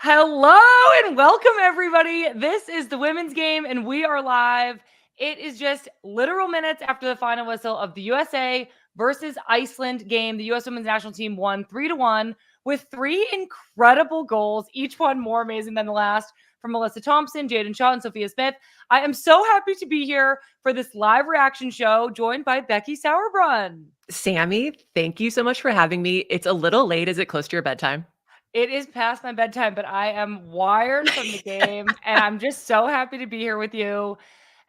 Hello and welcome, everybody. This is the women's game, and we are live. It is just literal minutes after the final whistle of the USA versus Iceland game. The U.S. women's national team won 3-1 with three incredible goals, each one more amazing than the last, from Alyssa Thompson, Jaden Shaw, and Sophia Smith. I am so happy to be here for this live reaction show, joined by Becky Sauerbrunn. Sammy, thank you so much for having me. It's a little late. Is it close to your bedtime? It is past my bedtime, but I am wired from the game, and I'm just so happy to be here with you.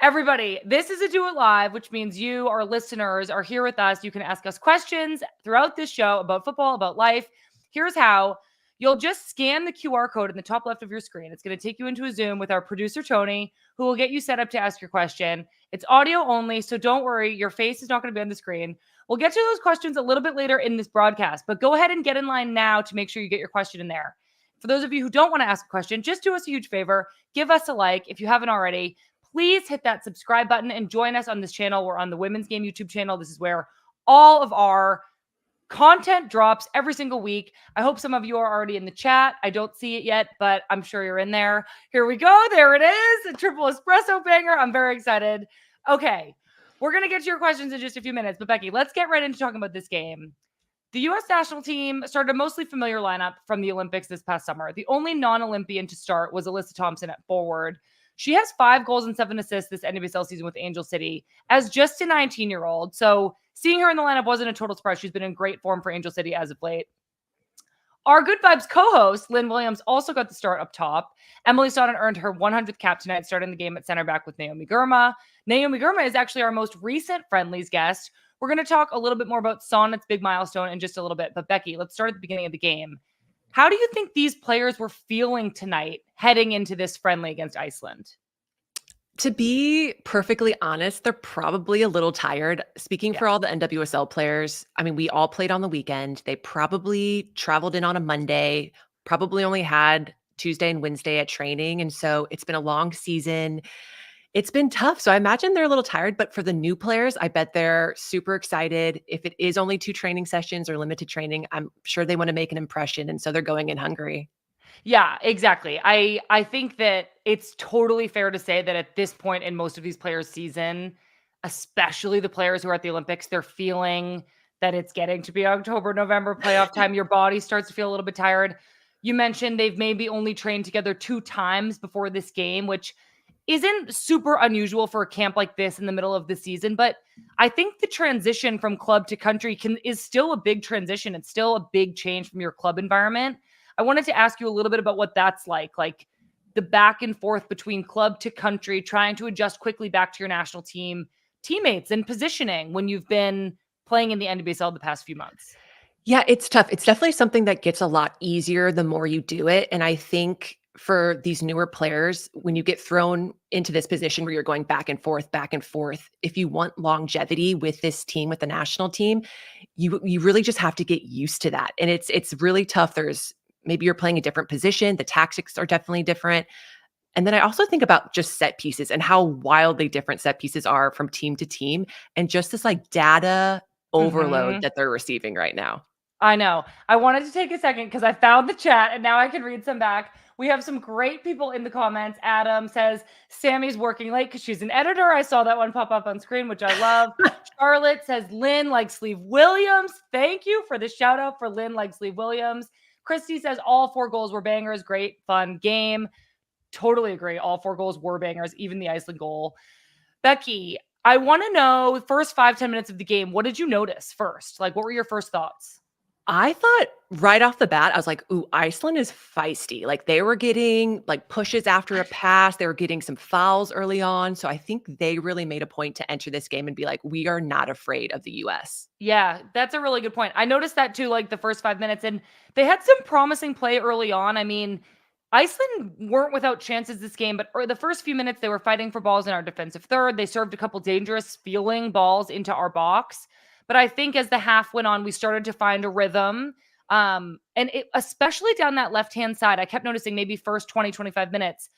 Everybody, this is a Do It Live, which means you, our listeners, are here with us. You can ask us questions throughout this show about football, about life. Here's how. You'll just scan the QR code in the top left of your screen. It's going to take you into a Zoom with our producer, Tony, who will get you set up to ask your question. It's audio only, so don't worry. Your face is not going to be on the screen. We'll get to those questions a little bit later in this broadcast, but go ahead and get in line now to make sure you get your question in there. For those of you who don't want to ask a question, just do us a huge favor. Give us a like if you haven't already. Please hit that subscribe button and join us on this channel. We're on the Women's Game YouTube channel. This is where all of our content drops every single week. I hope some of you are already in the chat. I don't see it yet, but I'm sure you're in there. Here we go. There it is. A triple espresso banger. I'm very excited. Okay. We're going to get to your questions in just a few minutes, but Becky, let's get right into talking about this game. The U.S. national team started a mostly familiar lineup from the Olympics this past summer. The only non-Olympian to start was Alyssa Thompson at forward. She has 5 goals and 7 assists this NWSL season with Angel City as just a 19-year-old. So seeing her in the lineup wasn't a total surprise. She's been in great form for Angel City as of late. Our Good Vibes co-host, Lynn Williams, also got the start up top. Emily Sonnett earned her 100th cap tonight, starting the game at center back with Naomi Girma. Naomi Girma is actually our most recent Friendlies guest. We're going to talk a little bit more about Sonnett's big milestone in just a little bit. But Becky, let's start at the beginning of the game. How do you think these players were feeling tonight heading into this friendly against Iceland? To be perfectly honest, they're probably a little tired. Speaking for all the NWSL players, I mean, we all played on the weekend. They probably traveled in on a Monday, probably only had Tuesday and Wednesday at training. And so it's been a long season. It's been tough. So I imagine they're a little tired, but for the new players, I bet they're super excited. If it is only 2 training sessions or limited training, I'm sure they want to make an impression. And so they're going in hungry. Yeah, exactly. I think that it's totally fair to say that at this point in most of these players' season, especially the players who are at the Olympics, they're feeling that it's getting to be October, November playoff time. Your body starts to feel a little bit tired. You mentioned they've maybe only trained together 2 times before this game, which isn't super unusual for a camp like this in the middle of the season. But I think the transition from club to country is still a big transition. It's still a big change from your club environment. I wanted to ask you a little bit about what that's like the back and forth between club to country, trying to adjust quickly back to your national team teammates and positioning when you've been playing in the NWSL the past few months. Yeah, it's tough. It's definitely something that gets a lot easier the more you do it. And I think for these newer players, when you get thrown into this position where you're going back and forth, if you want longevity with this team, with the national team, you really just have to get used to that. And it's really tough. Maybe you're playing a different position. The tactics are definitely different. And then I also think about just set pieces and how wildly different set pieces are from team to team, and just this data overload that they're receiving right now. I know. I wanted to take a second because I found the chat and now I can read some back. We have some great people in the comments. Adam says Sammy's working late because she's an editor. I saw that one pop up on screen, which I love. Charlotte says Lynn likes Sleeve Williams. Thank you for the shout out for Lynn likes Sleeve Williams. Christy says all 4 goals were bangers. Great, fun game. Totally agree. All 4 goals were bangers, even the Iceland goal. Becky, I want to know, first 5-10 minutes of the game, what did you notice first? What were your first thoughts? I thought right off the bat, I was like, ooh, Iceland is feisty. They were getting pushes after a pass. They were getting some fouls early on. So I think they really made a point to enter this game and be like, we are not afraid of the US. Yeah, that's a really good point. I noticed that too, the first 5 minutes, and they had some promising play early on. I mean, Iceland weren't without chances this game, but the first few minutes, they were fighting for balls in our defensive third. They served a couple dangerous feeling balls into our box. But I think as the half went on, we started to find a rhythm. And especially down that left-hand side, I kept noticing maybe first 20, 25 minutes,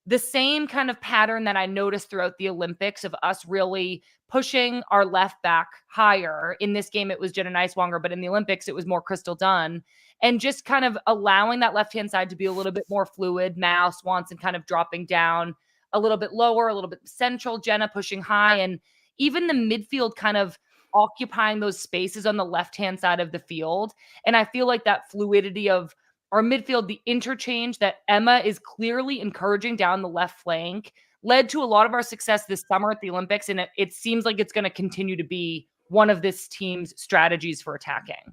the same kind of pattern that I noticed throughout the Olympics of us really pushing our left back higher. In this game, it was Jenna Neiswanger, but in the Olympics, it was more Crystal Dunn. And just kind of allowing that left-hand side to be a little bit more fluid. Mal Swanson kind of dropping down a little bit lower, a little bit central, Jenna pushing high, and even the midfield kind of occupying those spaces on the left-hand side of the field. And I feel like that fluidity of our midfield, the interchange that Emma is clearly encouraging down the left flank, led to a lot of our success this summer at the Olympics. And it seems like it's going to continue to be one of this team's strategies for attacking.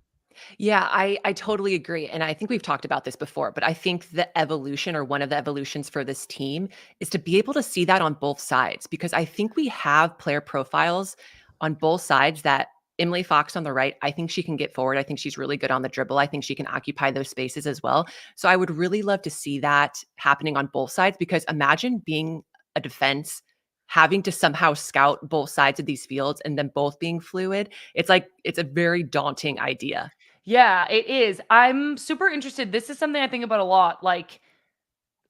Yeah, I totally agree. And I think we've talked about this before, but I think the evolution or one of the evolutions for this team is to be able to see that on both sides, because I think we have player profiles on both sides that Emily Fox on the right, I think she can get forward. I think she's really good on the dribble. I think she can occupy those spaces as well. So I would really love to see that happening on both sides, because imagine being a defense having to somehow scout both sides of these fields and then both being fluid. It's like, it's a very daunting idea. Yeah, it is. I'm super interested. This is something I think about a lot. Like,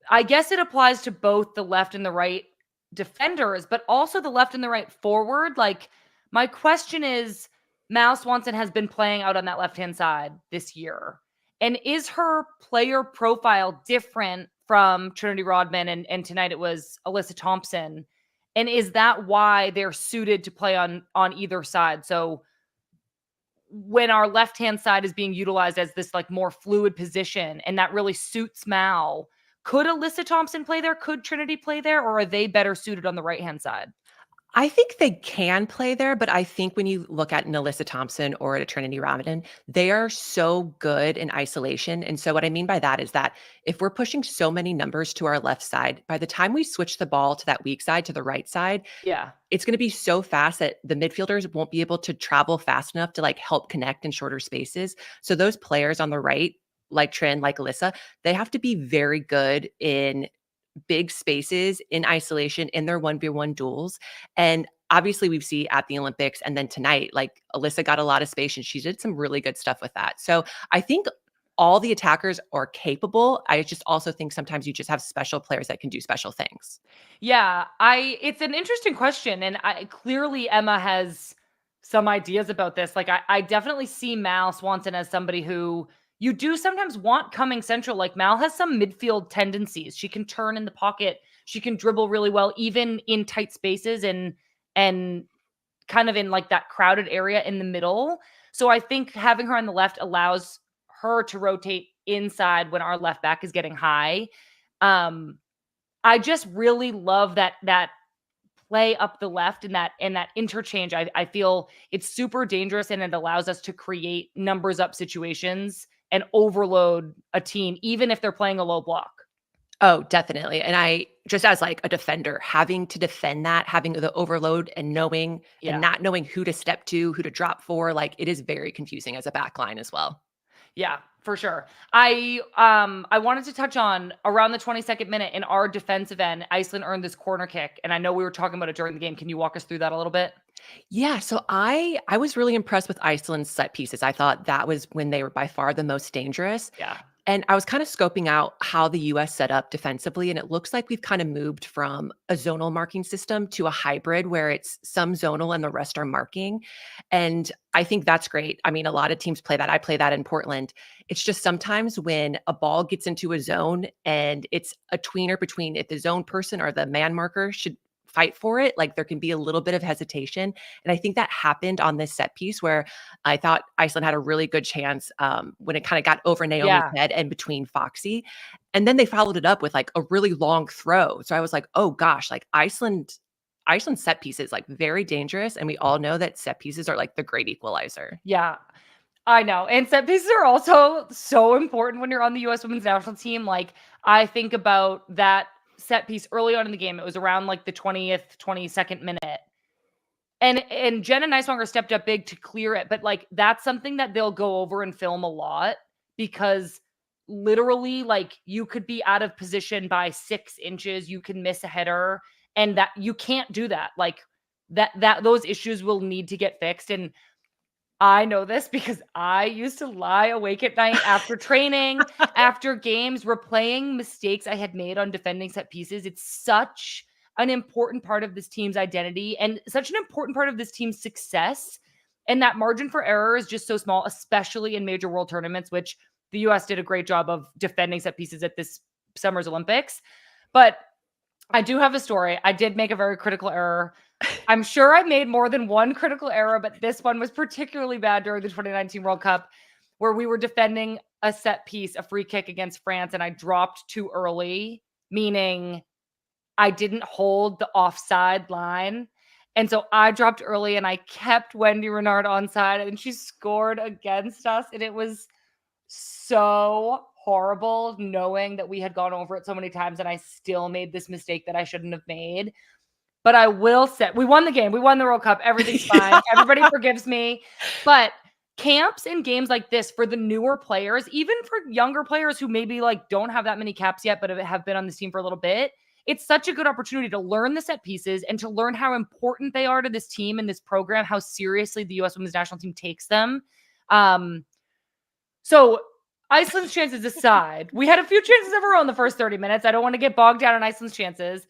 I guess it applies to both the left and the right defenders, but also the left and the right forward. Like, my question is, Mal Swanson has been playing out on that left-hand side this year. And is her player profile different from Trinity Rodman? And tonight it was Alyssa Thompson. And is that why they're suited to play on either side? So when our left-hand side is being utilized as this like more fluid position, and that really suits Mal, could Alyssa Thompson play there? Could Trinity play there? Or are they better suited on the right-hand side? I think they can play there, but I think when you look at an Alyssa Thompson or at a Trinity Rodman, they are so good in isolation. And so what I mean by that is that if we're pushing so many numbers to our left side, by the time we switch the ball to that weak side, to the right side, Yeah. it's going to be so fast that the midfielders won't be able to travel fast enough to like help connect in shorter spaces. So those players on the right, like Trin, like Alyssa, they have to be very good in big spaces, in isolation, in their 1v1 duels. And obviously we've seen at the Olympics and then tonight, like Alyssa got a lot of space and she did some really good stuff with that. So I think all the attackers are capable. I just also think sometimes you just have special players that can do special things. Yeah, it's an interesting question, and I clearly Emma has some ideas about this. Like I definitely see Mal Swanson as somebody who you do sometimes want coming central. Like Mal has some midfield tendencies. She can turn in the pocket, she can dribble really well, even in tight spaces and kind of in like that crowded area in the middle. So I think having her on the left allows her to rotate inside when our left back is getting high. I just really love that play up the left and that interchange. I feel it's super dangerous, and it allows us to create numbers up situations and overload a team, even if they're playing a low block. Oh, definitely. And I just as like a defender, having to defend that, having the overload and knowing and Yeah. not knowing who to step to, who to drop for, like it is very confusing as a back line as well. Yeah, for sure. I wanted to touch on around the 22nd minute in our defensive end, Iceland earned this corner kick, and I know we were talking about it during the game. Can you walk us through that a little bit? Yeah, so I was really impressed with Iceland's set pieces. I thought that was when they were by far the most dangerous. Yeah. And I was kind of scoping out how the US set up defensively, and it looks like we've kind of moved from a zonal marking system to a hybrid where it's some zonal and the rest are marking. And I think that's great. I mean, a lot of teams play that. I play that in Portland. It's just sometimes when a ball gets into a zone and it's a tweener between if the zone person or the man marker should fight for it, like there can be a little bit of hesitation. And I think that happened on this set piece where I thought Iceland had a really good chance when it kind of got over Naomi's Yeah. head and between Foxy. And then they followed it up with like a really long throw. So I was like, oh gosh, like Iceland set pieces, like very dangerous. And we all know that set pieces are like the great equalizer. Yeah. I know. And set pieces are also so important when you're on the US women's national team. Like, I think about that set piece early on in the game. It was around like the 20th, 22nd minute. And Jenna Neiswanger stepped up big to clear it. But like that's something that they'll go over and film a lot, because literally, like, you could be out of position by 6 inches, you can miss a header, and that you can't do that. Like that those issues will need to get fixed. And I know this because I used to lie awake at night after training, after games, replaying mistakes I had made on defending set pieces. It's such an important part of this team's identity and such an important part of this team's success. And that margin for error is just so small, especially in major world tournaments, which the US did a great job of defending set pieces at this summer's Olympics. But I do have a story. I did make a very critical error. I'm sure I made more than one critical error, but this one was particularly bad during the 2019 World Cup, where we were defending a set piece, a free kick against France, and I dropped too early, meaning I didn't hold the offside line. And so I dropped early and I kept Wendy Renard onside, and she scored against us. And it was so horrible knowing that we had gone over it so many times and I still made this mistake that I shouldn't have made. But I will say, we won the game. We won the World Cup. Everything's fine. Everybody forgives me. But camps and games like this for the newer players, even for younger players who maybe like don't have that many caps yet, but have been on this team for a little bit, it's such a good opportunity to learn the set pieces and to learn how important they are to this team and this program, how seriously the U.S. women's national team takes them. So Iceland's chances aside, we had a few chances of our own the first 30 minutes. I don't want to get bogged down on Iceland's chances.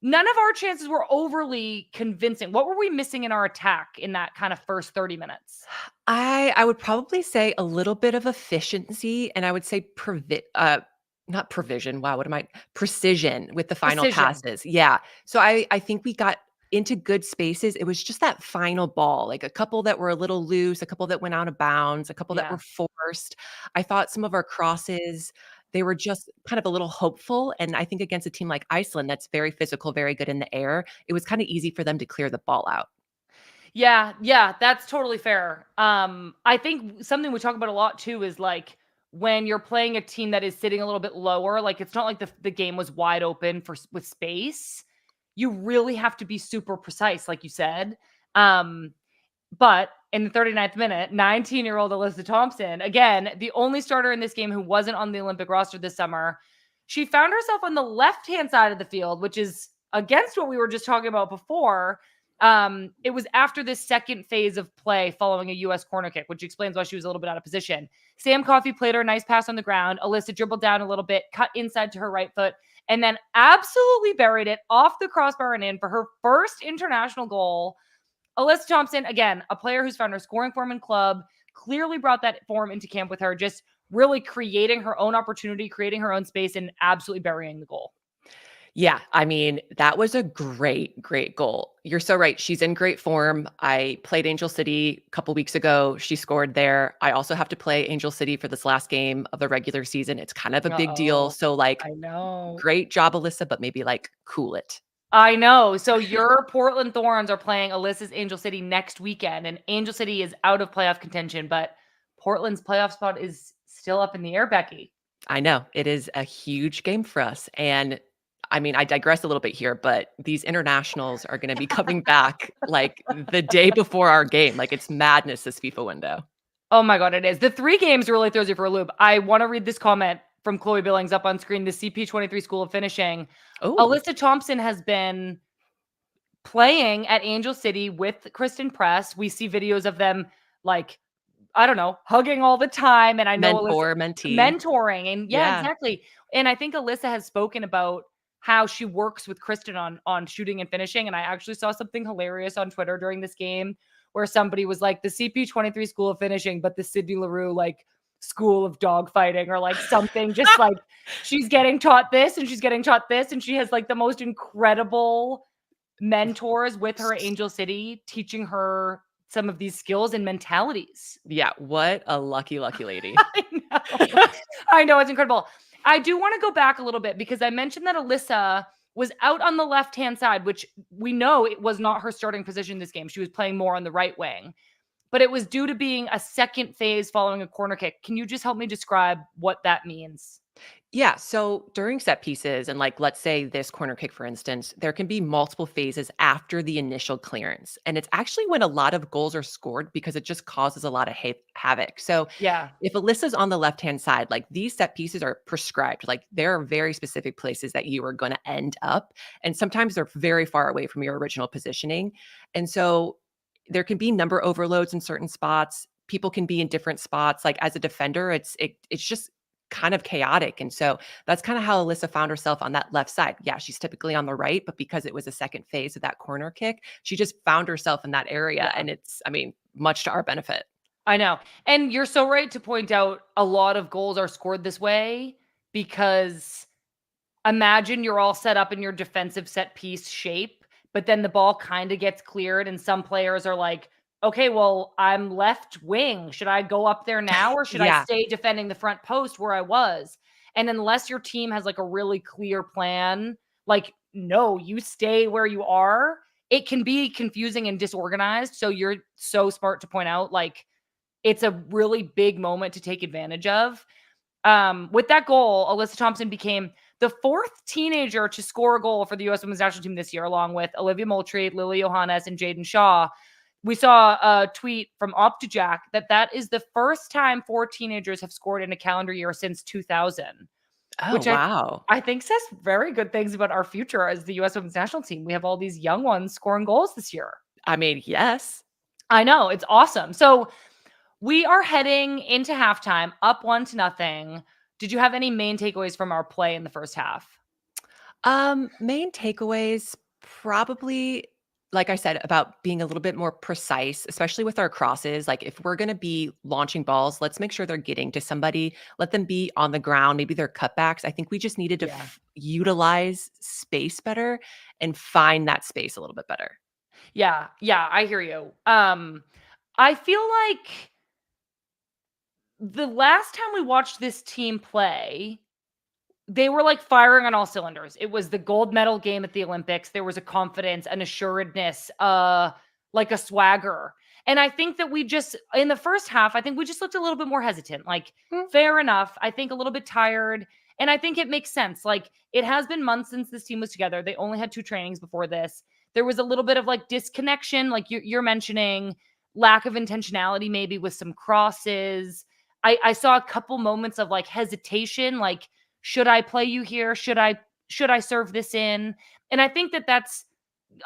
None of our chances were overly convincing. What were we missing in our attack in that kind of first 30 minutes? I would probably say a little bit of efficiency, and I would say not provision. Wow, what am I? Precision with the final passes. Yeah. So I think we got into good spaces. It was just that final ball, like a couple that were a little loose, a couple that went out of bounds, a couple that were forced. I thought some of our crosses, they were just kind of a little hopeful. And I think against a team like Iceland, that's very physical, very good in the air, it was kind of easy for them to clear the ball out. Yeah, that's totally fair. I think something we talk about a lot too is like when you're playing a team that is sitting a little bit lower, like it's not like the game was wide open with space. You really have to be super precise, like you said. But in the 39th minute, 19-year-old Alyssa Thompson, again, the only starter in this game who wasn't on the Olympic roster this summer, she found herself on the left-hand side of the field, which is against what we were just talking about before. It was after this second phase of play following a U.S. corner kick, which explains why she was a little bit out of position. Sam Coffey played her a nice pass on the ground. Alyssa dribbled down a little bit, cut inside to her right foot, and then absolutely buried it off the crossbar and in for her first international goal. Alyssa Thompson, again, a player who's found her scoring form in club, clearly brought that form into camp with her, just really creating her own opportunity, creating her own space, and absolutely burying the goal. Yeah, I mean, that was a great, great goal. You're so right. She's in great form. I played Angel City a couple weeks ago. She scored there. I also have to play Angel City for this last game of the regular season. It's kind of a big deal. So like, I know. Great job, Alyssa, but maybe like cool it. I know. So your Portland Thorns are playing Alyssa's Angel City next weekend, and Angel City is out of playoff contention, but Portland's playoff spot is still up in the air, Becky. I know. It is a huge game for us. And I mean, I digress a little bit here, but these internationals are going to be coming back like the day before our game. Like it's madness, this FIFA window. Oh my God, it is. The 3 games really throws you for a loop. I want to read this comment from Chloe Billings up on screen, the CP23 School of Finishing. Oh, Alyssa Thompson has been playing at Angel City with Kristen Press. We see videos of them like, I don't know, hugging all the time. And I know mentee. Mentoring. And yeah, exactly. And I think Alyssa has spoken about how she works with Kristen on shooting and finishing. And I actually saw something hilarious on Twitter during this game where somebody was like, the CP23 School of Finishing, but the Sydney Leroux like school of dogfighting or like something, just like she's getting taught this and she's getting taught this. And she has like the most incredible mentors with her at Angel City teaching her some of these skills and mentalities. Yeah. What a lucky, lucky lady. I know. It's incredible. I do want to go back a little bit because I mentioned that Alyssa was out on the left-hand side, which we know it was not her starting position this game. She was playing more on the right wing, but it was due to being a second phase following a corner kick. Can you just help me describe what that means? Yeah. So during set pieces, and like, let's say this corner kick, for instance, there can be multiple phases after the initial clearance. And it's actually when a lot of goals are scored because it just causes a lot of havoc. So yeah, if Alyssa's on the left-hand side, like these set pieces are prescribed, like there are very specific places that you are going to end up. And sometimes they're very far away from your original positioning. And so there can be number overloads in certain spots. people can be in different spots. Like as a defender, it's just kind of chaotic. And so that's kind of how Alyssa found herself on that left side. Yeah, she's typically on the right, but because it was a second phase of that corner kick, she just found herself in that area. Yeah. And much to our benefit. I know. And you're so right to point out a lot of goals are scored this way because imagine you're all set up in your defensive set piece shape, but then the ball kind of gets cleared and some players are like, "Okay, well, I'm left wing. Should I go up there now or should I Yeah. stay defending the front post where I was?" And unless your team has like a really clear plan, like, no, you stay where you are, it can be confusing and disorganized. So you're so smart to point out like it's a really big moment to take advantage of. With that goal, Alyssa Thompson became the fourth teenager to score a goal for the U.S. Women's National Team this year, along with Olivia Moultrie, Lily Johannes, and Jaden Shaw. We saw a tweet from OptiJack that is the first time 4 teenagers have scored in a calendar year since 2000, Oh, which wow. I think says very good things about our future as the U.S. Women's National Team. We have all these young ones scoring goals this year. Yes. I know, it's awesome. So we are heading into halftime, up 1-0. Did you have any main takeaways from our play in the first half? Main takeaways, probably, like I said, about being a little bit more precise, especially with our crosses. Like if we're going to be launching balls, let's make sure they're getting to somebody. Let them be on the ground. Maybe they're cutbacks. I think we just needed to Yeah. utilize space better and find that space a little bit better. Yeah, I hear you. I feel like the last time we watched this team play, they were like firing on all cylinders. It was the gold medal game at the Olympics. There was a confidence, an assuredness, like a swagger. And I think that we just in the first half, I think we just looked a little bit more hesitant. Like, Mm. fair enough. I think a little bit tired. And I think it makes sense. Like, it has been months since this team was together. They only had 2 trainings before this. There was a little bit of like disconnection, like you're mentioning, lack of intentionality, maybe with some crosses. I saw a couple moments of like hesitation, like, should I play you here? Should I serve this in? And I think that that's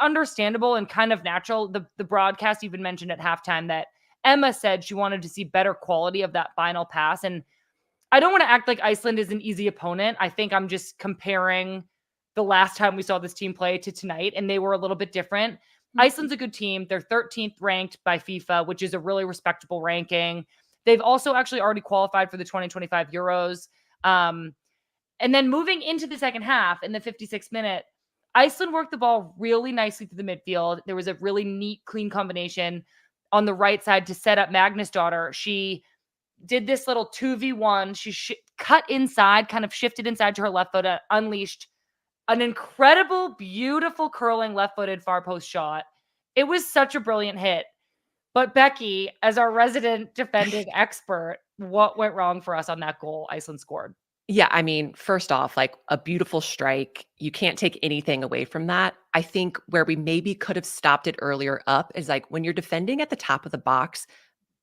understandable and kind of natural. The broadcast even mentioned at halftime that Emma said she wanted to see better quality of that final pass. And I don't want to act like Iceland is an easy opponent. I think I'm just comparing the last time we saw this team play to tonight, and they were a little bit different. Mm. Iceland's a good team. They're 13th ranked by FIFA, which is a really respectable ranking. They've also actually already qualified for the 2025 Euros. And then moving into the second half in the 56th minute, Iceland worked the ball really nicely through the midfield. There was a really neat, clean combination on the right side to set up Magnus' daughter. She did this little 2v1. She cut inside, kind of shifted inside to her left foot, unleashed an incredible, beautiful curling left-footed far post shot. It was such a brilliant hit. But Becky, as our resident defending expert, what went wrong for us on that goal Iceland scored? Yeah, first off, like a beautiful strike. You can't take anything away from that. I think where we maybe could have stopped it earlier up is like when you're defending at the top of the box,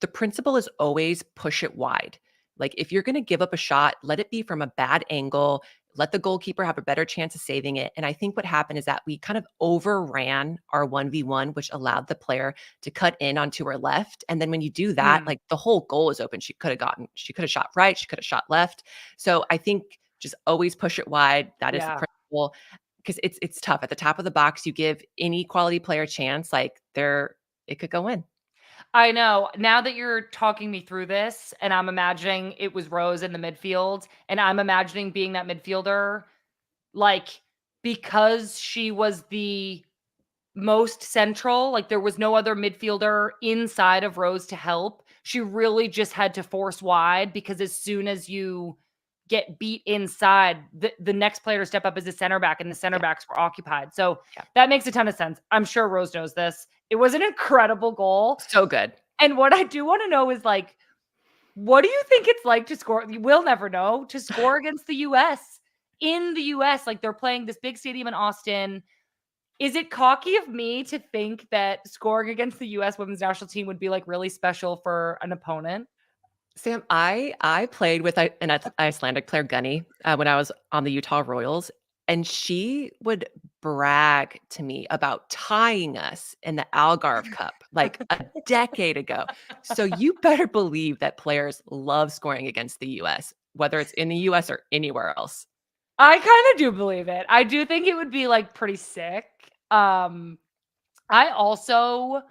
the principle is always push it wide. Like if you're going to give up a shot, let it be from a bad angle, let the goalkeeper have a better chance of saving it. And I think what happened is that we kind of overran our 1v1, which allowed the player to cut in onto her left. And then when you do that, Mm, like the whole goal is open. She could have shot right, she could have shot left. So I think just always push it wide. That is the yeah. principle because it's tough. At the top of the box, you give any quality player a chance, like it could go in. I know. Now that you're talking me through this, and I'm imagining it was Rose in the midfield, and I'm imagining being that midfielder, like, because she was the most central, like, there was no other midfielder inside of Rose to help. She really just had to force wide because as soon as you get beat inside, the next player to step up is a center back, and the center Yeah. backs were occupied. So Yeah. that makes a ton of sense. I'm sure Rose knows this. It was an incredible goal. So good. And what I do want to know is like, what do you think it's like to score? You will never know to score against the US in the US. Like they're playing this big stadium in Austin. Is it cocky of me to think that scoring against the US women's national team would be like really special for an opponent? Sam, I played with an Icelandic player, Gunny, when I was on the Utah Royals, and she would brag to me about tying us in the Algarve Cup like a decade ago. So you better believe that players love scoring against the US, whether it's in the US or anywhere else. I kind of do believe it. I do think it would be like pretty sick. I also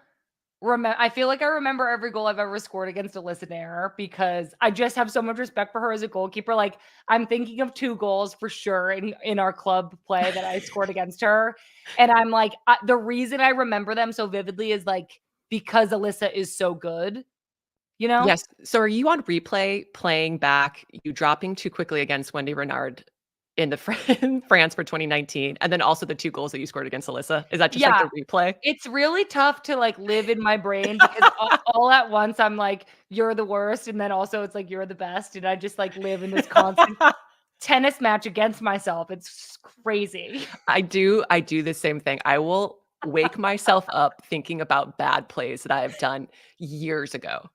I feel like I remember every goal I've ever scored against Alyssa Nair because I just have so much respect for her as a goalkeeper. Like, I'm thinking of 2 goals for sure in our club play that I scored against her, and I'm like, the reason I remember them so vividly is, like, because Alyssa is so good, you know? Yes. So are you on replay playing back you dropping too quickly against Wendy Renard in the in France for 2019, and then also the 2 goals that you scored against Alyssa? Is that just like Yeah. the replay? It's really tough to, like, live in my brain because all at once I'm like, "You're the worst," and then also it's like, "You're the best," and I just, like, live in this constant tennis match against myself. It's crazy. I do the same thing. I will wake myself up thinking about bad plays that I have done years ago.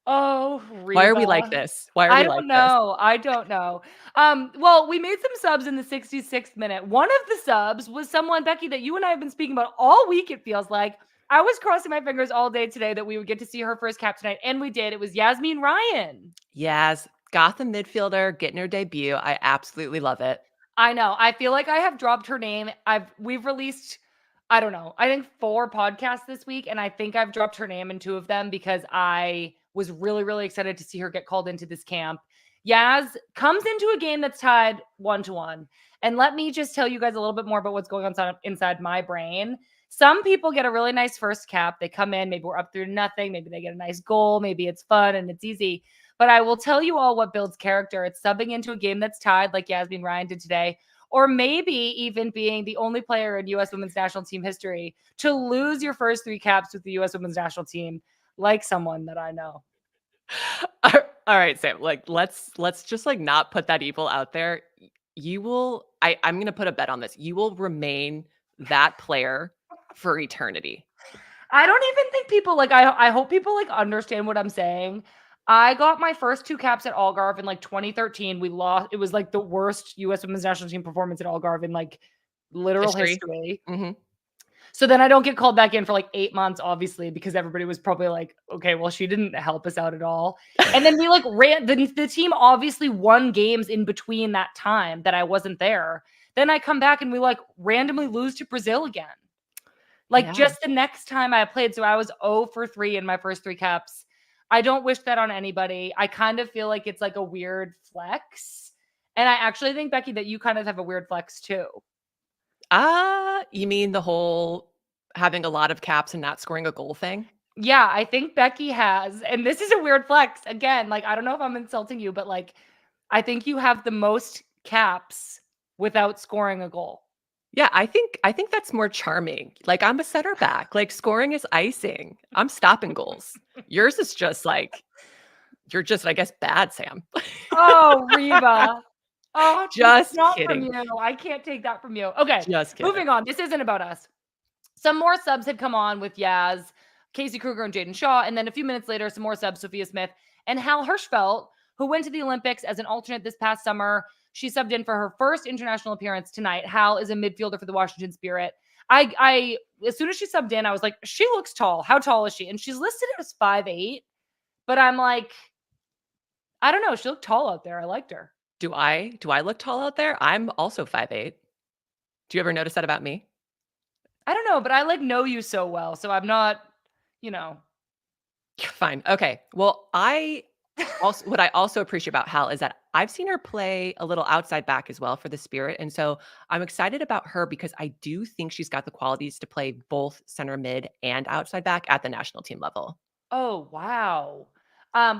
Oh, Why are we like Reba. this? Why are I we like don't this? know. I don't know. Well, we made some subs in the 66th minute. One of the subs was someone, Becky, that you and I have been speaking about all week, it feels like. I was crossing my fingers all day today that we would get to see her first cap tonight, and we did. It was Yasmin Ryan. Yes, Gotham midfielder getting her debut. I absolutely love it. I know. I feel like I have dropped her name. We've released, I don't know, I think 4 podcasts this week, and I think I've dropped her name in 2 of them because I was really, really excited to see her get called into this camp. Yaz comes into a game that's tied 1-1. And let me just tell you guys a little bit more about what's going on inside my brain. Some people get a really nice first cap. They come in, maybe we're up 3-0, maybe they get a nice goal, maybe it's fun and it's easy. But I will tell you all what builds character. It's subbing into a game that's tied like Yasmin Ryan did today, or maybe even being the only player in U.S. women's national team history to lose your first 3 caps with the U.S. women's national team, like someone that I know. All right, Sam, like let's just like not put that evil out there. You will I'm going to put a bet on this. You will remain that player for eternity. I don't even think people like I hope people like understand what I'm saying. I got my first 2 caps at Algarve in like 2013. We lost. It was like the worst US women's national team performance at Algarve in like literal History. history. Mhm. So then I don't get called back in for like 8 months, obviously, because everybody was probably like, okay, well, she didn't help us out at all. And then we like ran the team obviously won games in between that time that I wasn't there. Then I come back and we like randomly lose to Brazil again. Like Yeah. just the next time I played. So I was 0 for 3 in my first 3 caps. I don't wish that on anybody. I kind of feel like it's like a weird flex. And I actually think, Becky, that you kind of have a weird flex too. You mean the whole having a lot of caps and not scoring a goal thing? Yeah, I think Becky has. And this is a weird flex. Again, like, I don't know if I'm insulting you, but like, I think you have the most caps without scoring a goal. Yeah, I think that's more charming. Like I'm a center back. Like scoring is icing. I'm stopping goals. Yours is just like you're just I guess bad, Sam. Oh, Reba. Oh, it's Just not from kidding. you. I can't take that from you. Okay, Just kidding. moving on. This isn't about us. Some more subs had come on with Yaz, Casey Kruger, and Jaden Shaw. And then a few minutes later, some more subs, Sophia Smith and Hal Hirschfeld, who went to the Olympics as an alternate this past summer. She subbed in for her first international appearance tonight. Hal is a midfielder for the Washington Spirit. I as soon as she subbed in, I was like, she looks tall. How tall is she? And she's listed as 5'8", but I'm like, I don't know. She looked tall out there. I liked her. Do I look tall out there? I'm also 5'8". Do you ever notice that about me? I don't know, but I like know you so well. So I'm not, you know. Fine. Okay. Well, what I also appreciate about Hal is that I've seen her play a little outside back as well for the Spirit. And so I'm excited about her because I do think she's got the qualities to play both center mid and outside back at the national team level. Oh, wow.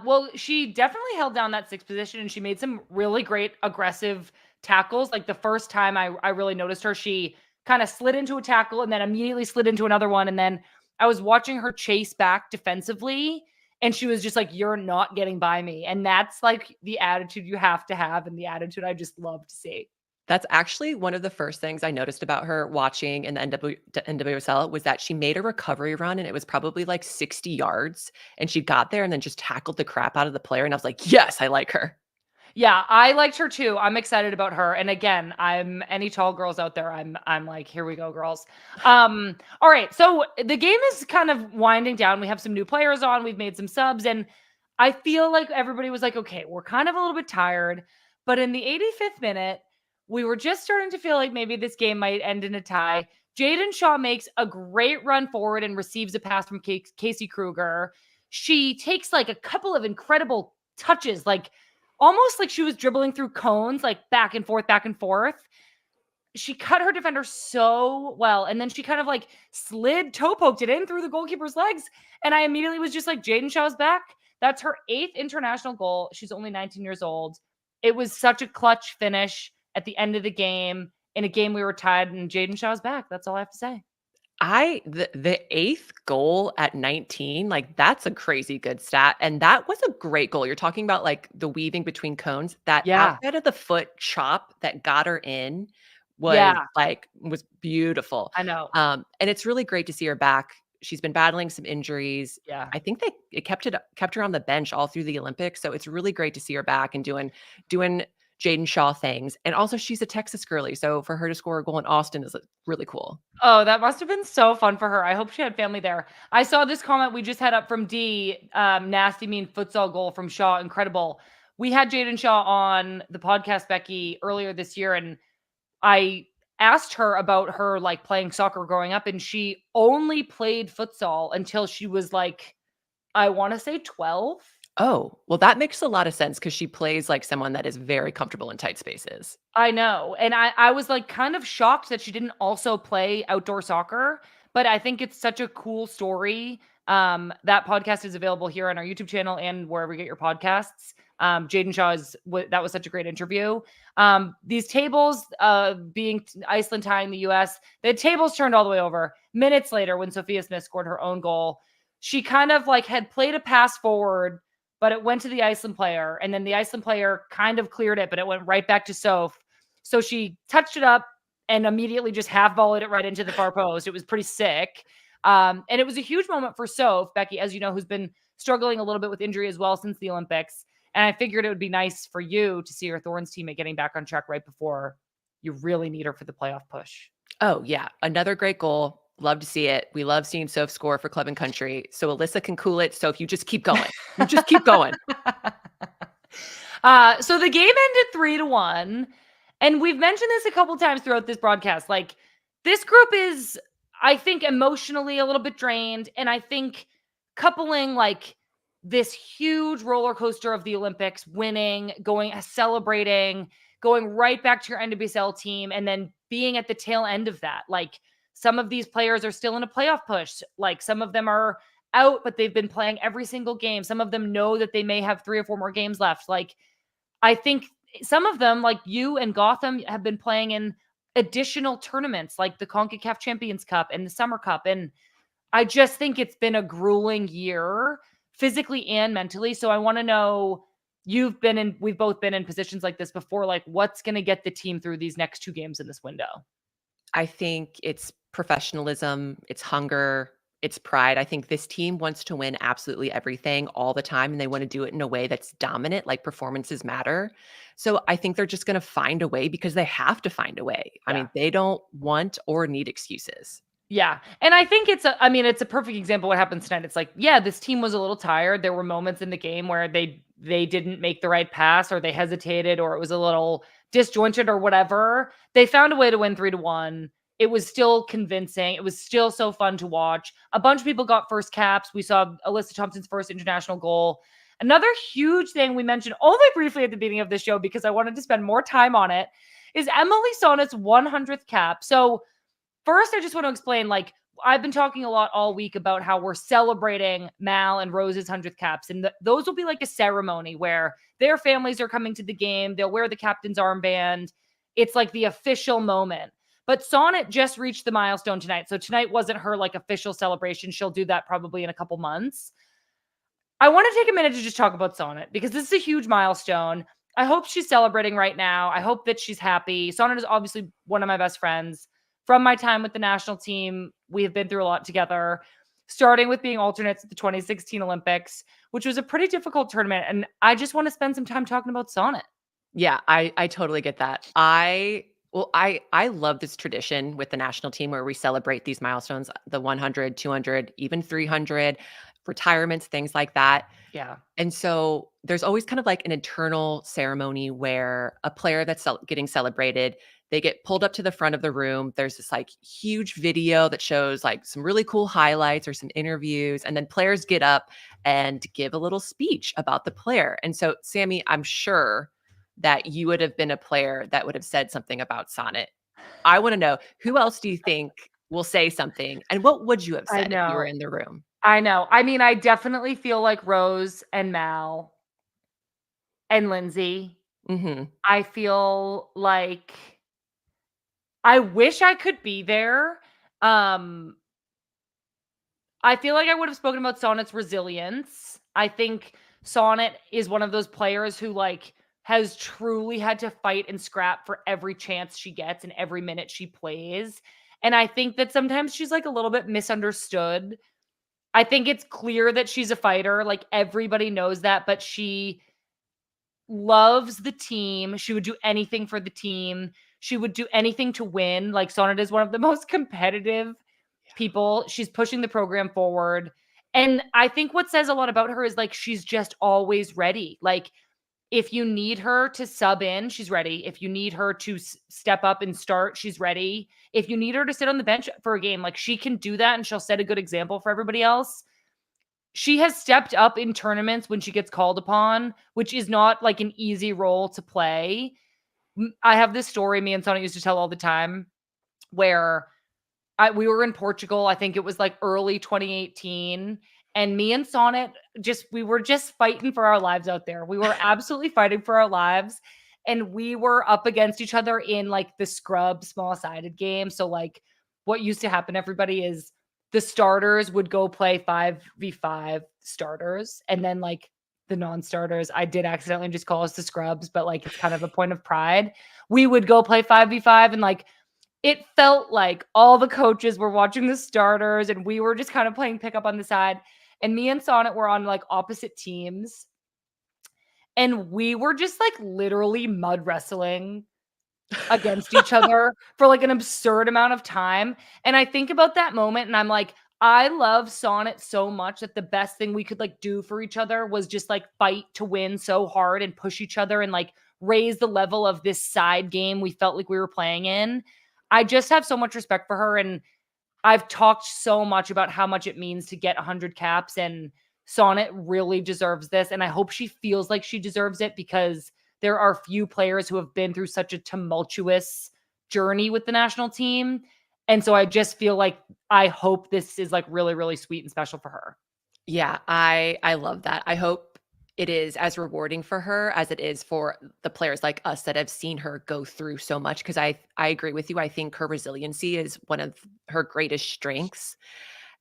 Well, she definitely held down that 6th position and she made some really great aggressive tackles. Like the first time I really noticed her, she kind of slid into a tackle and then immediately slid into another one. And then I was watching her chase back defensively and she was just like, you're not getting by me. And that's like the attitude you have to have and the attitude I just love to see. That's actually one of the first things I noticed about her watching in the NWSL was that she made a recovery run and it was probably like 60 yards and she got there and then just tackled the crap out of the player. And I was like, yes, I like her. Yeah, I liked her too. I'm excited about her. And again, I'm any tall girls out there. I'm like, here we go, girls. All right. So the game is kind of winding down. We have some new players on. We've made some subs, and I feel like everybody was like, okay, we're kind of a little bit tired. But in the 85th minute, we were just starting to feel like maybe this game might end in a tie. Jaden Shaw makes a great run forward and receives a pass from Casey Kruger. She takes like a couple of incredible touches, like almost like she was dribbling through cones, like back and forth, back and forth. She cut her defender so well. And then she kind of like slid, toe poked it in through the goalkeeper's legs. And I immediately was just like, Jaden Shaw's back. That's her 8th international goal. She's only 19 years old. It was such a clutch finish at the end of the game in a game we were tied, and Jaden Shaw's back. That's all I have to say. The 8th goal at 19, like, that's a crazy good stat, and that was a great goal. You're talking about, like, the weaving between cones. That Yeah. outside of the foot chop that got her in Yeah. was beautiful. I know. And it's really great to see her back. She's been battling some injuries. Yeah. I think it kept her on the bench all through the Olympics, so it's really great to see her back and doing Jaden Shaw things. And also she's a Texas girly, so for her to score a goal in Austin is, really cool. Oh, that must have been so fun for her. I hope she had family there. I saw this comment we just had up from D, nasty mean futsal goal from Shaw. Incredible. We had Jaden Shaw on the podcast, Becky, earlier this year, and I asked her about her like playing soccer growing up, and she only played futsal until she was like, I want to say 12. Oh, well, that makes a lot of sense because she plays like someone that is very comfortable in tight spaces. I know. And I was like kind of shocked that she didn't also play outdoor soccer, but I think it's such a cool story. That podcast is available here on our YouTube channel and wherever you get your podcasts. Jaden Shaw that was such a great interview. These tables, being Iceland tying the US, the tables turned all the way over. Minutes later, when Sophia Smith scored her own goal, she kind of like had played a pass forward, but it went to the Iceland player, and then the Iceland player kind of cleared it, but it went right back to Soph. So she touched it up and immediately just half volleyed it right into the far post. It was pretty sick. And it was a huge moment for Soph, Becky, as you know, who's been struggling a little bit with injury as well since the Olympics. And I figured it would be nice for you to see your Thorns teammate getting back on track right before you really need her for the playoff push. Oh, yeah. Another great goal. Love to see it. We love seeing Soph score for club and country. So Alyssa can cool it. So if you just keep going, you just keep going. So the game ended 3-1. And we've mentioned this a couple times throughout this broadcast. Like, this group is, I think, emotionally a little bit drained. And I think coupling like this huge roller coaster of the Olympics, winning, celebrating, going right back to your NWSL team, and then being at the tail end of that. Like, some of these players are still in a playoff push. Like, some of them are out, but they've been playing every single game. Some of them know that they may have 3 or 4 more games left. Like, I think some of them, like you and Gotham, have been playing in additional tournaments like the CONCACAF Champions Cup and the Summer Cup. And I just think it's been a grueling year physically and mentally. So I want to know, we've both been in positions like this before. Like, what's going to get the team through these next 2 games in this window? I think it's professionalism, it's hunger, it's pride. I think this team wants to win absolutely everything all the time, and they want to do it in a way that's dominant, like performances matter. So I think they're just going to find a way because they have to find a way. I mean, they don't want or need excuses. Yeah. And I think it's a perfect example of what happened tonight. It's like, yeah, this team was a little tired. There were moments in the game where they didn't make the right pass, or they hesitated, or it was a little disjointed or whatever. They found a way to win 3-1. It was still convincing. It was still so fun to watch. A bunch of people got first caps. We saw Alyssa Thompson's first international goal. Another huge thing we mentioned only briefly at the beginning of the show because I wanted to spend more time on it is Emily Sonnett's 100th cap. So first, I just want to explain, like, I've been talking a lot all week about how we're celebrating Mal and Rose's 100th caps. And those will be like a ceremony where their families are coming to the game. They'll wear the captain's armband. It's like the official moment. But Sonnett just reached the milestone tonight. So tonight wasn't her like official celebration. She'll do that probably in a couple months. I want to take a minute to just talk about Sonnett because this is a huge milestone. I hope she's celebrating right now. I hope that she's happy. Sonnett is obviously one of my best friends. From my time with the national team, we have been through a lot together, starting with being alternates at the 2016 Olympics, which was a pretty difficult tournament. And I just want to spend some time talking about Sonnett. Yeah, I totally get that. I love this tradition with the national team where we celebrate these milestones, the 100, 200, even 300, retirements, things like that. Yeah. And so there's always kind of like an internal ceremony where a player that's getting celebrated, they get pulled up to the front of the room. There's this like huge video that shows like some really cool highlights or some interviews. And then players get up and give a little speech about the player. And so, Sammy, I'm sure that you would have been a player that would have said something about Sonnett. I want to know, who else do you think will say something? And what would you have I said if you were know. in the room? I know. I mean, I definitely feel like Rose and Mal and Lindsay. Hmm. I feel like I wish I could be there. Um, I feel like I would have spoken about Sonnett's resilience. I think Sonnett is one of those players who like has truly had to fight and scrap for every chance she gets and every minute she plays. And I think that sometimes she's like a little bit misunderstood. I think it's clear that she's a fighter, like everybody knows that, but she loves the team. She would do anything for the team. She would do anything to win. Like Sonnett is one of the most competitive people. She's pushing the program forward. And I think what says a lot about her is like she's just always ready. Like if you need her to sub in, she's ready. If you need her to step up and start, she's ready. If you need her to sit on the bench for a game, like she can do that and she'll set a good example for everybody else. She has stepped up in tournaments when she gets called upon, which is not like an easy role to play. I have this story me and Sonnett used to tell all the time where we were in Portugal. I think it was like early 2018. And me and Sonnett we were just fighting for our lives out there. We were absolutely fighting for our lives. And we were up against each other in like the scrub small sided game. So, like, what used to happen, everybody, is the starters would go play 5v5 starters. And then, like, the non starters, I did accidentally just call us the scrubs, but like, it's kind of a point of pride. We would go play 5v5 and like, it felt like all the coaches were watching the starters and we were just kind of playing pickup on the side. And me and Sonnett were on like opposite teams. And we were just like literally mud wrestling against each other for like an absurd amount of time. And I think about that moment and I'm like, I love Sonnett so much that the best thing we could like do for each other was just like fight to win so hard and push each other and like raise the level of this side game we felt like we were playing in. I just have so much respect for her. And I've talked so much about how much it means to get 100 caps, and Sonnett really deserves this. And I hope she feels like she deserves it because there are few players who have been through such a tumultuous journey with the national team. And so I just feel like I hope this is like really, really sweet and special for her. Yeah, I love that. I hope it is as rewarding for her as it is for the players like us that have seen her go through so much, because I agree with you. I think her resiliency is one of her greatest strengths.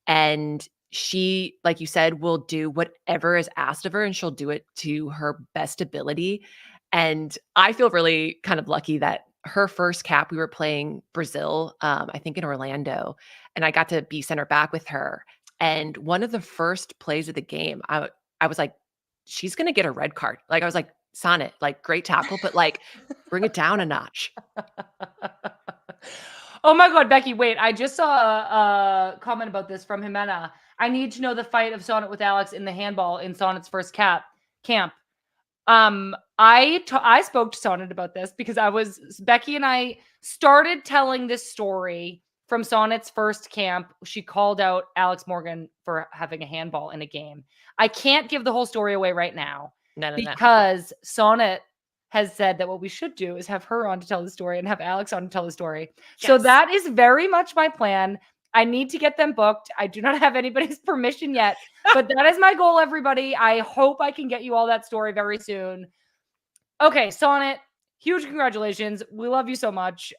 And she, like you said, will do whatever is asked of her and she'll do it to her best ability. And I feel really kind of lucky that her first cap, we were playing Brazil, I think in Orlando, and I got to be center back with her. And one of the first plays of the game, I was like, she's gonna get a red card. Like I was like, Sonnett, like great tackle, but like bring it down a notch. Oh my God, Becky, wait. I just saw a comment about this from Jimena. I need to know the fight of Sonnett with Alex in the handball in Sonnett's first camp. I spoke to Sonnett about this because Becky and I started telling this story from Sonnett's first camp. She called out Alex Morgan for having a handball in a game. I can't give the whole story away right now No. because Sonnett has said that what we should do is have her on to tell the story and have Alex on to tell the story. So Yes. that is very much my plan. I need to get them booked. I do not have anybody's permission yet, but that is my goal, everybody. I hope I can get you all that story very soon. Okay, Sonnett, huge congratulations. We love you so much.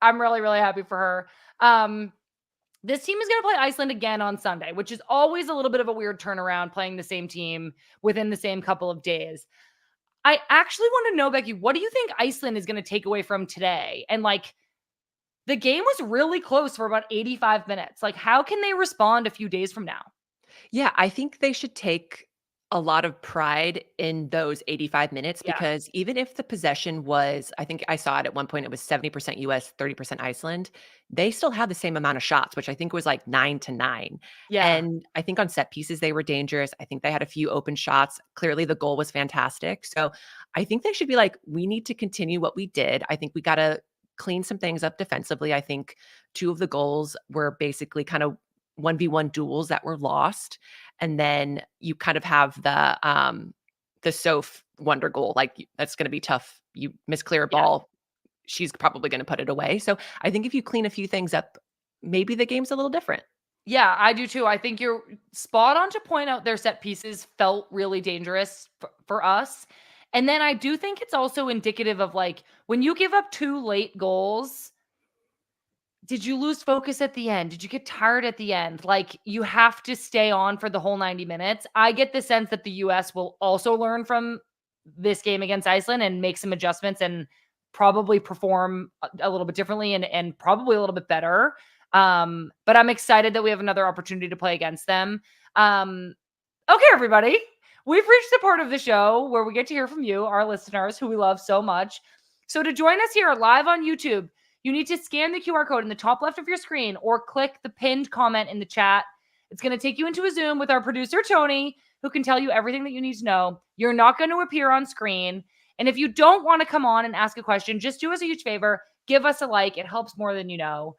I'm really, really happy for her. This team is going to play Iceland again on Sunday, which is always a little bit of a weird turnaround, playing the same team within the same couple of days. I actually want to know, Becky, what do you think Iceland is going to take away from today? And like, the game was really close for about 85 minutes. Like, how can they respond a few days from now? Yeah, I think they should take a lot of pride in those 85 minutes Yeah. because even if the possession was, I think I saw it at one point, it was 70% US, 30% Iceland, they still had the same amount of shots, which I think was like 9-9. Yeah. And I think on set pieces, they were dangerous. I think they had a few open shots. Clearly, the goal was fantastic. So I think they should be like, we need to continue what we did. I think we got to clean some things up defensively. I think two of the goals were basically kind of 1v1 duels that were lost. And then you kind of have the Soph wonder goal. Like that's going to be tough. You misclear a Yeah. ball, she's probably going to put it away. So I think if you clean a few things up, maybe the game's a little different. Yeah, I do too. I think you're spot on to point out their set pieces felt really dangerous for us. And then I do think it's also indicative of like when you give up 2 late goals, did you lose focus at the end? Did you get tired at the end? Like you have to stay on for the whole 90 minutes. I get the sense that the US will also learn from this game against Iceland and make some adjustments and probably perform a little bit differently and probably a little bit better. But I'm excited that we have another opportunity to play against them. Okay, everybody. We've reached the part of the show where we get to hear from you, our listeners, who we love so much. So to join us here live on YouTube, you need to scan the QR code in the top left of your screen or click the pinned comment in the chat. It's going to take you into a Zoom with our producer, Tony, who can tell you everything that you need to know. You're not going to appear on screen. And if you don't want to come on and ask a question, just do us a huge favor. Give us a like. It helps more than you know.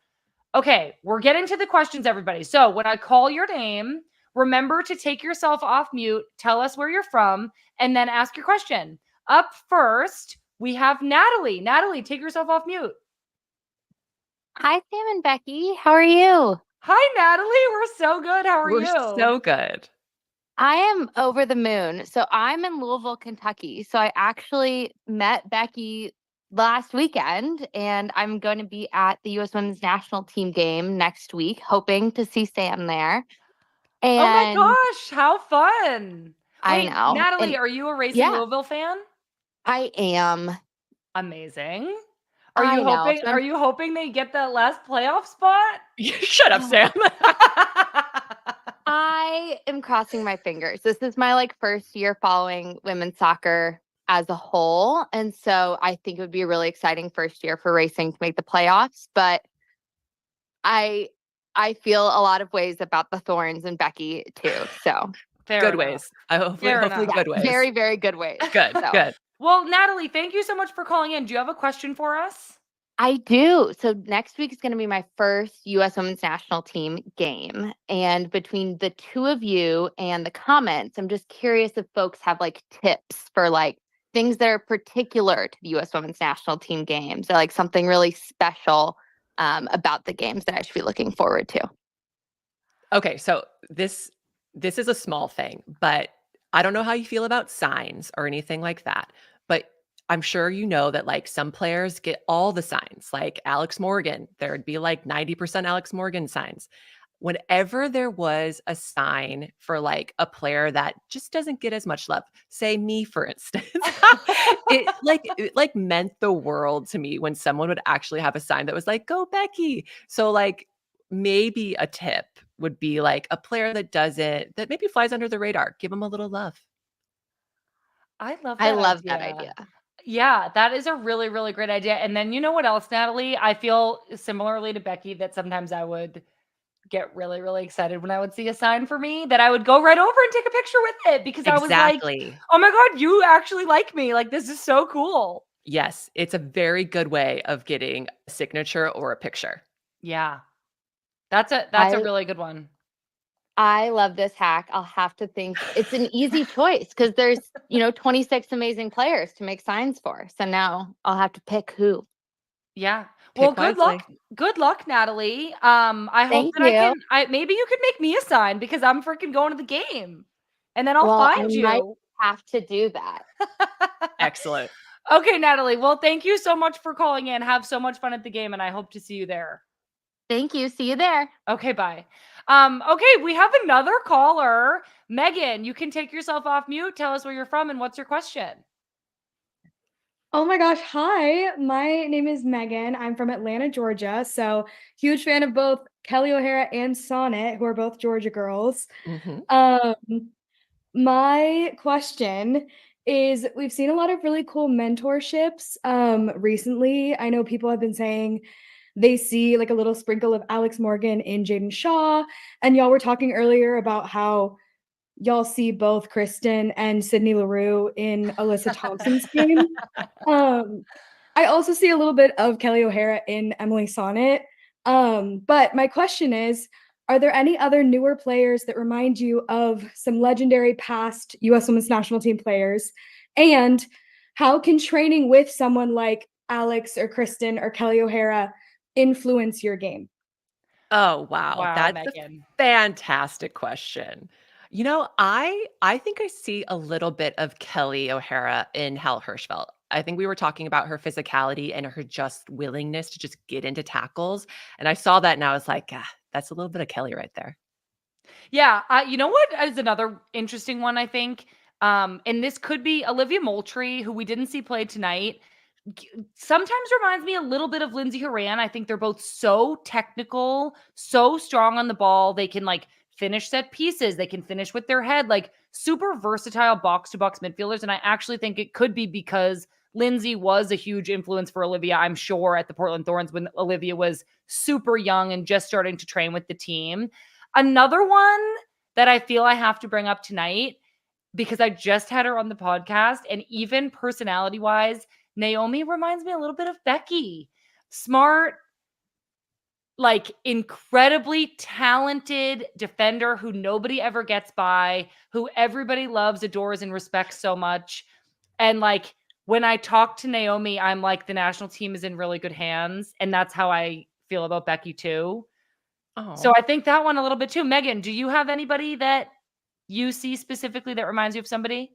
Okay, we're getting to the questions, everybody. So when I call your name, remember to take yourself off mute, tell us where you're from, and then ask your question. Up first, we have Natalie. Natalie, take yourself off mute. Hi, Sam and Becky. How are you? Hi, Natalie. We're so good. How are We're you? so good. I am over the moon. So I'm in Louisville, Kentucky. So I actually met Becky last weekend, and I'm going to be at the U.S. Women's National Team game next week, hoping to see Sam there. Oh my And gosh, how fun. I Wait, know. Natalie, And are you a Racing yeah, Louisville fan? I am. Amazing. I know. Are you hoping they get that last playoff spot? Shut up, Sam. I am crossing my fingers. This is my first year following women's soccer as a whole. And so I think it would be a really exciting first year for racing to make the playoffs. But I feel a lot of ways about the Thorns and Becky too. So Good ways. Hopefully good ways. very, very good ways. Good, So. good. Well, Natalie, thank you so much for calling in. Do you have a question for us? I do. So next week is going to be my first U.S. Women's National Team game. And between the two of you and the comments, I'm just curious if folks have tips for things that are particular to the U.S. Women's National Team games, or something really special about the games that I should be looking forward to. Okay, so this is a small thing, but I don't know how you feel about signs or anything like that. But I'm sure you know that some players get all the signs, like Alex Morgan. There'd be 90% Alex Morgan signs. Whenever there was a sign for a player that just doesn't get as much love, say me, for instance, it meant the world to me when someone would actually have a sign that was "Go Becky." So maybe a tip would be a player that maybe flies under the radar. Give them a little love. I love that idea. Yeah, that is a really, really great idea. And then you know what else, Natalie? I feel similarly to Becky that sometimes I would get really, really excited when I would see a sign for me that I would go right over and take a picture with it because I was like, oh my God, you actually like me. This is so cool. Yes, it's a very good way of getting a signature or a picture. Yeah. That's a really good one. I love this hack. I'll have to think. It's an easy choice because there's, 26 amazing players to make signs for. So now I'll have to pick who. Yeah. Pick Well, good wisely. luck. Good luck, Natalie. I hope Thank that you. maybe you could make me a sign because I'm freaking going to the game. And then I'll find you. Might have to do that. Excellent. Okay, Natalie. Well, thank you so much for calling in. Have so much fun at the game, and I hope to see you there. Thank you. See you there. Okay, bye. Okay, we have another caller. Megan, you can take yourself off mute. Tell us where you're from and what's your question. Oh my gosh. Hi, my name is Megan. I'm from Atlanta, Georgia. So huge fan of both Kelly O'Hara and Sonnett, who are both Georgia girls. Mm-hmm. my question is we've seen a lot of really cool mentorships recently. I know people have been saying they see like a little sprinkle of Alex Morgan in Jaden Shaw. And y'all were talking earlier about how y'all see both Kristen and Sydney LaRue in Alyssa Thompson's game. I also see a little bit of Kelly O'Hara in Emily Sonnett. But my question is, are there any other newer players that remind you of some legendary past US Women's National Team players? And how can training with someone like Alex or Kristen or Kelly O'Hara influence your game? Oh, wow. Wow, That's a Megan. fantastic question. I think I see a little bit of Kelly O'Hara in Hal Hirschfeld. I think we were talking about her physicality and her just willingness to just get into tackles. And I saw that and I was like, that's a little bit of Kelly right there. Yeah, you know what is another interesting one, I think? And this could be Olivia Moultrie, who we didn't see play tonight. Sometimes reminds me a little bit of Lindsay Horan. I think they're both so technical, so strong on the ball. They can like finish set pieces. They can finish with their head, like super versatile box to box midfielders. And I actually think it could be because Lindsay was a huge influence for Olivia, I'm sure, at the Portland Thorns when Olivia was super young and just starting to train with the team. Another one that I feel I have to bring up tonight, because I just had her on the podcast, and even personality wise, Naomi reminds me a little bit of Becky. Smart, like incredibly talented defender who nobody ever gets by, who everybody loves, adores, and respects so much. And like when I talk to Naomi, I'm like, the national team is in really good hands. And that's how I feel about Becky too. So Oh, I think that one a little bit too. Megan, do you have anybody that you see specifically that reminds you of somebody?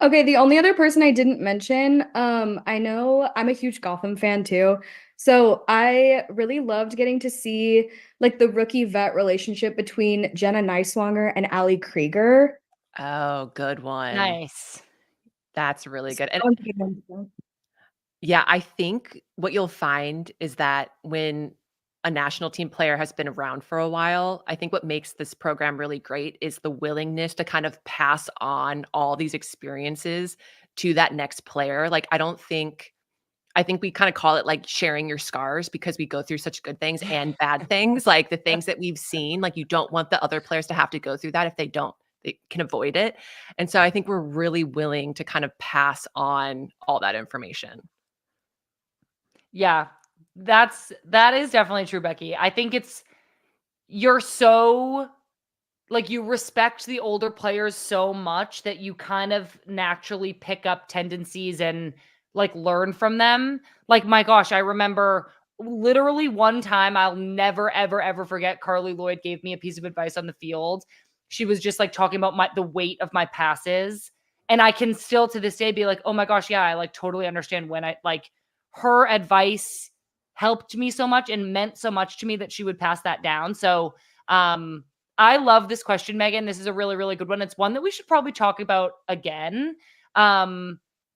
Okay, the only other person I didn't mention, I know I'm a huge Gotham fan too. So I really loved getting to see like the rookie vet relationship between Jenna Neiswanger and Ali Krieger. oh, good one. Nice. That's really So good. And that one's a good one too. yeah, I think what you'll find is that when a national team player has been around for a while, I think what makes this program really great is the willingness to kind of pass on all these experiences to that next player. Like, I think we kind of call it like sharing your scars because we go through such good things and bad things, like the things that we've seen. Like, you don't want the other players to have to go through that if they can avoid it. And so I think we're really willing to kind of pass on all that information. Yeah. That is definitely true, Becky. I think you're so like you respect the older players so much that you kind of naturally pick up tendencies and like learn from them. Like my gosh, I remember literally one time I'll never ever ever forget. Carly Lloyd gave me a piece of advice on the field. She was just like talking about the weight of my passes, and I can still to this day be like, "Oh my gosh, yeah, I like totally understand when I like her advice helped me so much and meant so much to me that she would pass that down." So, I love this question, Megan. This is a really, really good one. It's one that we should probably talk about again.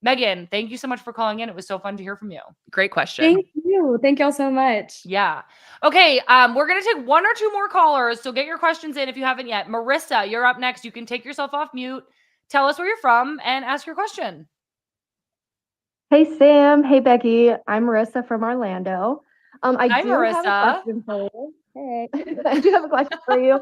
Megan, thank you so much for calling in. It was so fun to hear from you. Great question. Thank you. Thank y'all so much. Yeah. Okay. We're gonna take one or two more callers. So get your questions in if you haven't yet. Marissa, you're up next. You can take yourself off mute. Tell us where you're from and ask your question. Hey Sam, hey Becky. I'm Marissa from Orlando. I Hi, do have a Marissa. question for you. Hey, I do have a question for you.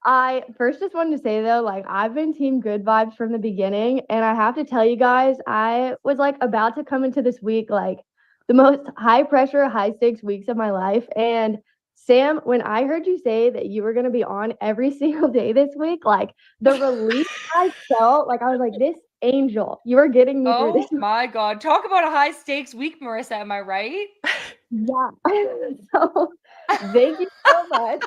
I first just wanted to say though, like I've been team good vibes from the beginning, and I have to tell you guys, I was like about to come into this week like the most high pressure, high stakes weeks of my life. And Sam, when I heard you say that you were gonna be on every single day this week, like the relief I felt, like I was like, this angel, you are getting me through Oh this. my God. Talk about a high stakes week, Marissa. Am I right? Yeah. So thank you so much.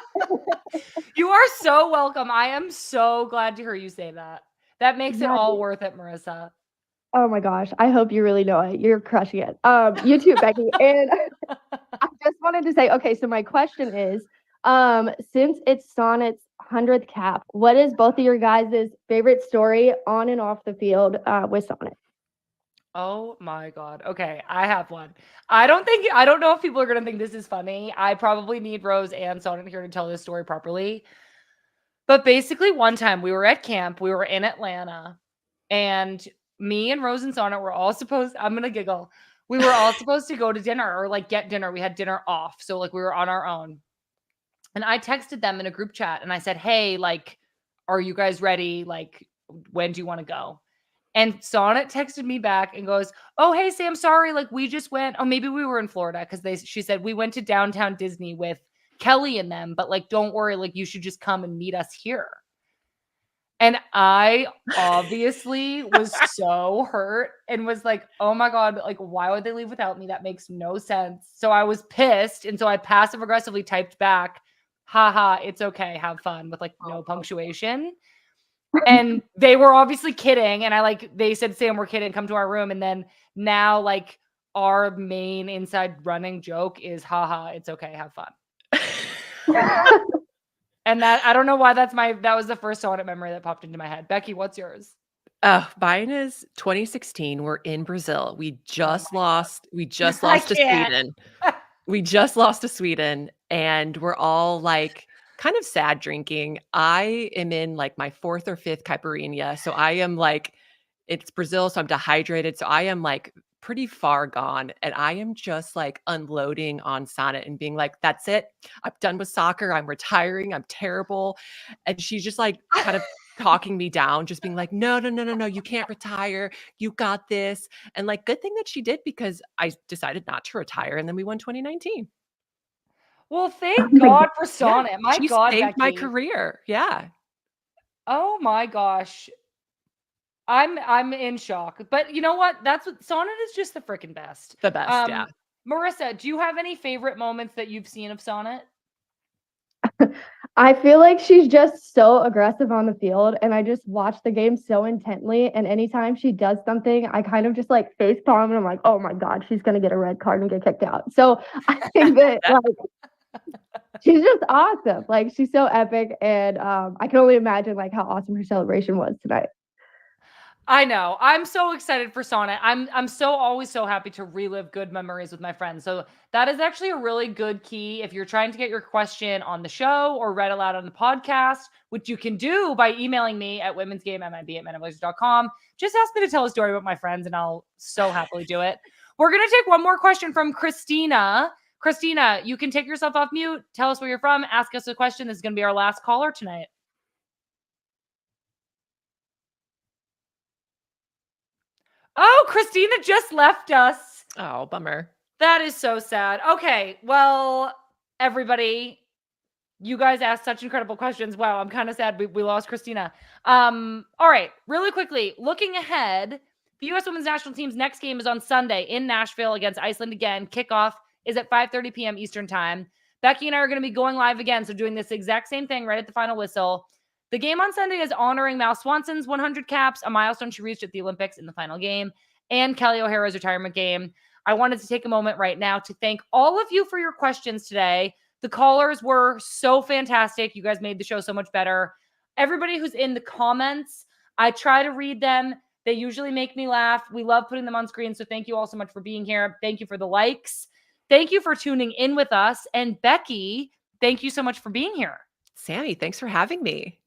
You are so welcome. I am so glad to hear you say that. That makes it Yeah. all worth it, Marissa. Oh my gosh. I hope you really know it. You're crushing it. You too, Becky. And I just wanted to say, okay, so my question is, since it's Sonnett's 100th cap, what is both of your guys' favorite story on and off the field with Sonnett? Oh my God. Okay, I have one. I don't know if people are gonna think this is funny. I probably need Rose and Sonnet here to tell this story properly. But basically one time we were at camp, we were in Atlanta, and me and Rose and Sonnett were all supposed, I'm going to giggle. We were all supposed to go to dinner or like get dinner. We had dinner off. So like we were on our own. And I texted them in a group chat and I said, hey, like, are you guys ready? Like, when do you want to go? And Sonnett texted me back and goes, oh, hey, Sam, sorry. Like, we just went. Oh, maybe we were in Florida because she said we went to downtown Disney with Kelly and them. But like, don't worry. Like, you should just come and meet us here. And I obviously was so hurt and was like, oh my God, like, why would they leave without me? That makes no sense. So I was pissed. And so I passive aggressively typed back, haha, it's okay. Have fun, with like no punctuation. And they were obviously kidding. And they said, Sam, we're kidding. Come to our room. And then now like our main inside running joke is, haha, it's okay. Have fun. And that, I don't know why that was the first Sonnett memory that popped into my head. Becky, what's yours? Mine is 2016. We're in Brazil. We just lost to can't. Sweden. We just lost to Sweden, and we're all like kind of sad drinking. I am in like my 4th or 5th caipirinha. So I am like, it's Brazil, so I'm dehydrated. So I am like pretty far gone. And I am just like unloading on Sonnett and being like, that's it. I'm done with soccer. I'm retiring. I'm terrible. And she's just like kind of talking me down, just being like, no, you can't retire. You got this. And like, good thing that she did, because I decided not to retire. And then we won 2019. Well, thank God for Sonnett. Yeah, My she God, saved Becky. my career. Yeah. Oh my gosh. I'm in shock. But you know what? That's what Sonnett is, just the freaking best. The best, yeah. Marissa, do you have any favorite moments that you've seen of Sonnett? I feel like she's just so aggressive on the field, and I just watch the game so intently. And anytime she does something, I kind of just like face palm, and I'm like, oh my God, she's gonna get a red card and get kicked out. So I think that like she's just awesome. Like, she's so epic, and I can only imagine like how awesome her celebration was tonight. I know. I'm so excited for Sonnett. I'm always so happy to relive good memories with my friends. So that is actually a really good key if you're trying to get your question on the show or read aloud on the podcast, which you can do by emailing me at womensgamemib@menandblazers.com. Just ask me to tell a story about my friends and I'll so happily do it. We're going to take one more question from Christina. Christina, you can take yourself off mute. Tell us where you're from. Ask us a question. This is going to be our last caller tonight. Oh, Christina just left us. Oh, bummer. That is so sad. Okay, well, everybody, you guys asked such incredible questions. Wow, I'm kind of sad we lost Christina. All right, really quickly, looking ahead, the U.S. Women's National Team's next game is on Sunday in Nashville against Iceland again. Kickoff is at 5:30 p.m. Eastern time. Becky and I are going to be going live again, so doing this exact same thing right at the final whistle. The game on Sunday is honoring Mal Swanson's 100 caps, a milestone she reached at the Olympics in the final game, and Kelly O'Hara's retirement game. I wanted to take a moment right now to thank all of you for your questions today. The callers were so fantastic. You guys made the show so much better. Everybody who's in the comments, I try to read them. They usually make me laugh. We love putting them on screen, so thank you all so much for being here. Thank you for the likes. Thank you for tuning in with us. And Becky, thank you so much for being here. Sammy, thanks for having me.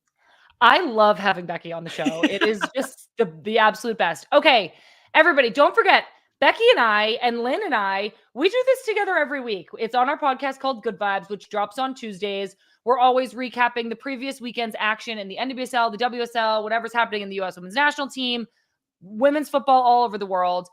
I love having Becky on the show. It is just the absolute best. Okay, everybody, don't forget, Becky and I and Lynn and I, we do this together every week. It's on our podcast called Good Vibes, which drops on Tuesdays. We're always recapping the previous weekend's action in the NWSL, the WSL, whatever's happening in the U.S. Women's National Team, women's football all over the world.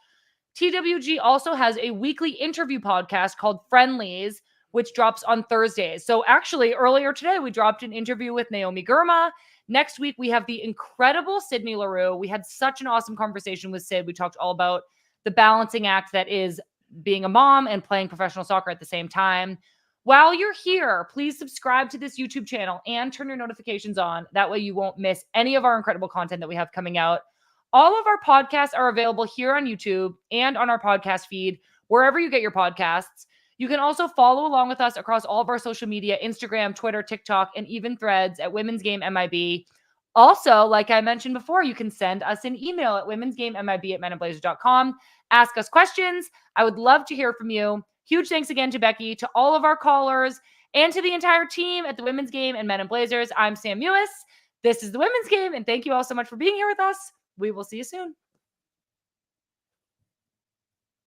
TWG also has a weekly interview podcast called Friendlies, which drops on Thursdays. So actually, earlier today, we dropped an interview with Naomi Girma. Next week, we have the incredible Sydney Leroux. We had such an awesome conversation with Sid. We talked all about the balancing act that is being a mom and playing professional soccer at the same time. While you're here, please subscribe to this YouTube channel and turn your notifications on. That way you won't miss any of our incredible content that we have coming out. All of our podcasts are available here on YouTube and on our podcast feed, wherever you get your podcasts. You can also follow along with us across all of our social media, Instagram, Twitter, TikTok, and even Threads at Women's Game MIB. Also, like I mentioned before, you can send us an email at womensgamemib@menandblazers.com. Ask us questions. I would love to hear from you. Huge thanks again to Becky, to all of our callers, And to the entire team at the Women's Game and Men in Blazers, I'm Sam Mewis. This is the Women's Game, and thank you all so much for being here with us. We will see you soon.